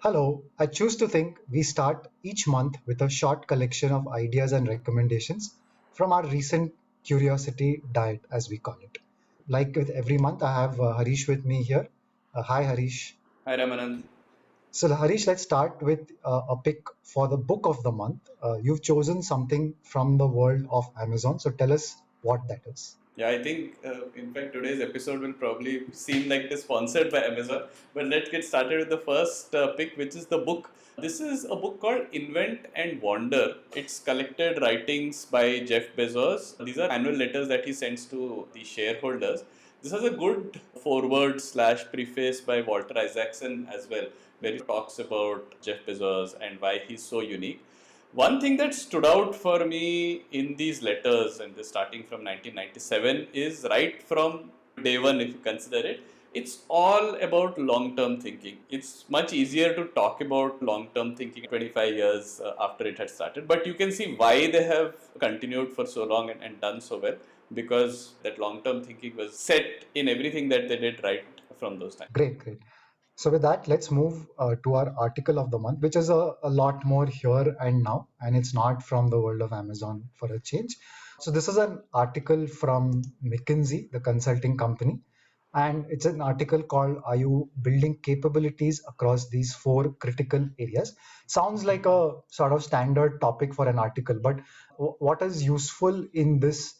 Hello, I Choose to Think. We start each month with a short collection of ideas and recommendations from our recent curiosity diet, as we call it. Like with every month, I have Harish with me here. Hi, Harish. Hi Ramanand. So, Harish, let's start with a pick for the book of the month. You've chosen something from the world of Amazon. So, tell us what that is. Yeah, I think in fact today's episode will probably seem like it is sponsored by Amazon. But let's get started with the first pick, which is the book. This is a book called Invent and Wander. It's collected writings by Jeff Bezos. These are annual letters that he sends to the shareholders. This has a good foreword slash preface by Walter Isaacson as well, where he talks about Jeff Bezos and why he's so unique. One thing that stood out for me in these letters, and this starting from 1997, is right from day one, if you consider it, it's all about long term thinking. It's much easier to talk about long term thinking 25 years after it had started, but you can see why they have continued for so long and done so well because that long term thinking was set in everything that they did right from those times. Great, great. So with that, let's move to our article of the month, which is a lot more here and now, and it's not from the world of Amazon for a change. So this is an article from McKinsey, the consulting company, and it's an article called "Are You Building Capabilities Across These Four Critical Areas?" Sounds like a sort of standard topic for an article, but what is useful in this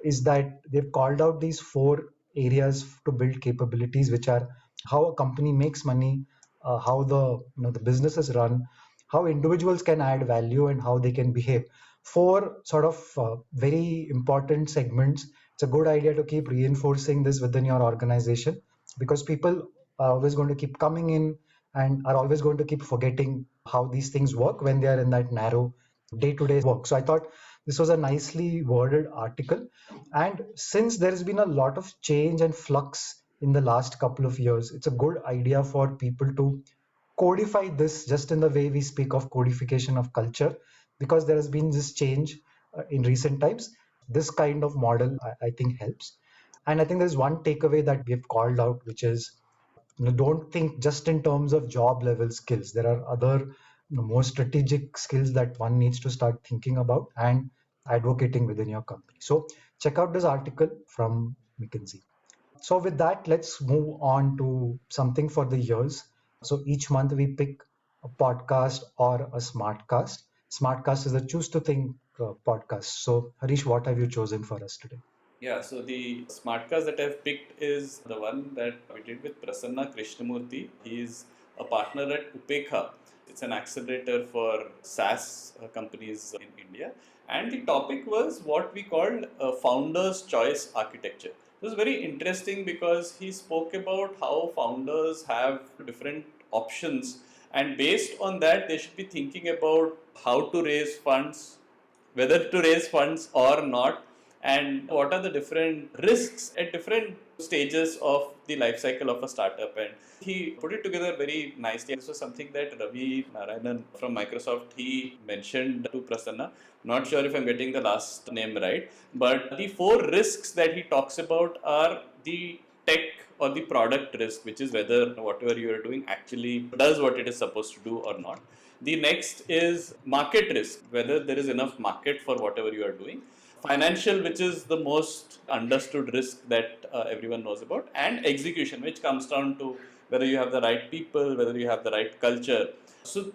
is that they've called out these four areas to build capabilities, which are how a company makes money, how the business is run, how individuals can add value, and how they can behave. Four sort of very important segments. It's a good idea to keep reinforcing this within your organization because people are always going to keep coming in and are always going to keep forgetting how these things work when they are in that narrow day-to-day work. So I thought this was a nicely worded article. And since there has been a lot of change and flux in the last couple of years, it's a good idea for people to codify this just in the way we speak of codification of culture, because there has been this change in recent times. This kind of model, I think, helps. And I think there's one takeaway that we have called out, which is don't think just in terms of job level skills. There are other more strategic skills that one needs to start thinking about and advocating within your company. So check out this article from McKinsey. So with that, let's move on to something for the years. So each month we pick a podcast or a SmartCast. SmartCast is a Choose to Think podcast. So Harish, what have you chosen for us today? Yeah, so the SmartCast that I've picked is the one that we did with Prasanna Krishnamoorthy. He is a partner at Upekha. It's an accelerator for SaaS companies in India. And the topic was what we called founder's choice architecture. It was very interesting because he spoke about how founders have different options, and based on that, they should be thinking about how to raise funds, whether to raise funds or not, and what are the different risks at different stages of the life cycle of a startup. And he put it together very nicely. This was something that Ravi Narayanan from Microsoft he mentioned to Prasanna. Not sure if I'm getting the last name right, but the four risks that he talks about are the tech or the product risk, which is whether whatever you are doing actually does what it is supposed to do or not. The next is market risk, whether there is enough market for whatever you are doing. Financial, which is the most understood risk that everyone knows about. And execution, which comes down to whether you have the right people, whether you have the right culture. So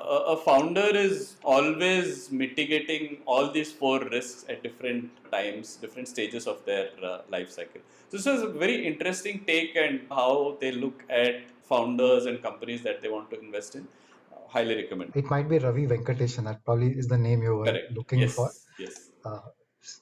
a founder is always mitigating all these four risks at different times, different stages of their life cycle. So this was a very interesting take and how they look at founders and companies that they want to invest in. Highly recommend. It might be Ravi Venkatesan. That probably is the name you were Correct. looking for. Yes. Yes. Uh,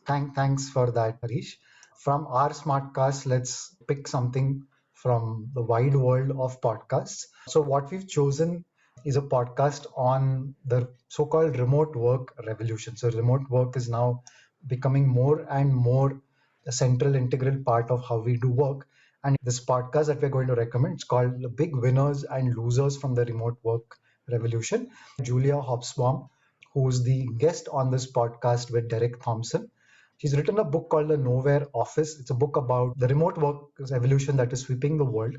thanks for that, Harish. From our smartcast, let's pick something from the wide world of podcasts. So, what we've chosen is a podcast on the so called remote work revolution. So, remote work is now becoming more and more a central, integral part of how we do work. And this podcast that we're going to recommend, it's called The Big Winners and Losers from the Remote Work Revolution. Julia Hobsbawm, who's the guest on this podcast with Derek Thompson. She's written a book called The Nowhere Office. It's a book about the remote work evolution that is sweeping the world.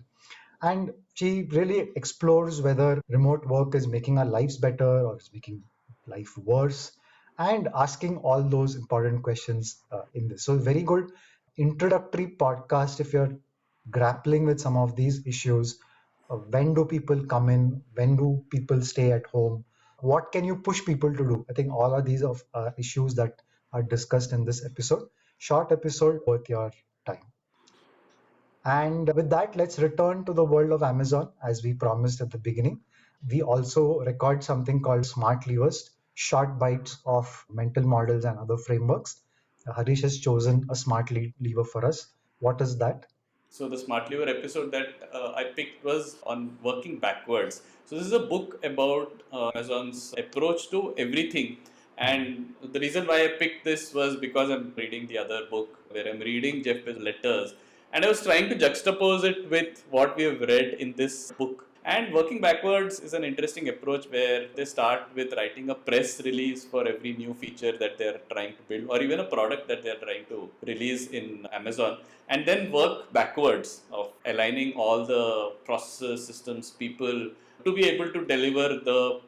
And she really explores whether remote work is making our lives better or is making life worse, and asking all those important questions in this. So, very good introductory podcast if you're grappling with some of these issues. When do people come in? When do people stay at home? What can you push people to do? I think all of these of issues that are discussed in this episode. Short episode worth your time. And with that, let's return to the world of Amazon as we promised at the beginning. We also record something called Smart Levers, short bites of mental models and other frameworks. Harish has chosen a smart lever for us. What is that? So the SmartLever episode that I picked was on working backwards. So this is a book about Amazon's approach to everything. And the reason why I picked this was because I'm reading the other book where I'm reading Jeff Bezos' letters, and I was trying to juxtapose it with what we have read in this book. And working backwards is an interesting approach where they start with writing a press release for every new feature that they're trying to build, or even a product that they're trying to release in Amazon, and then work backwards of aligning all the processes, systems, people to be able to deliver the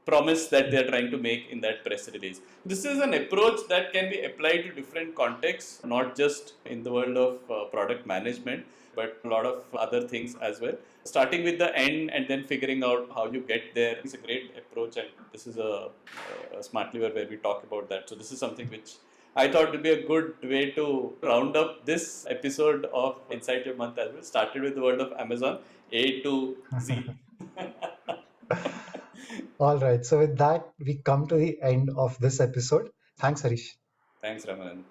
promise that they are trying to make in that press release. This is an approach that can be applied to different contexts, not just in the world of product management, but a lot of other things as well. Starting with the end and then figuring out how you get there is a great approach, and this is a smart lever where we talk about that. So this is something which I thought would be a good way to round up this episode of Incite Your Month as well. Started with the world of Amazon, A to Z. All right. So, with that, we come to the end of this episode. Thanks, Harish. Thanks, Ramanan.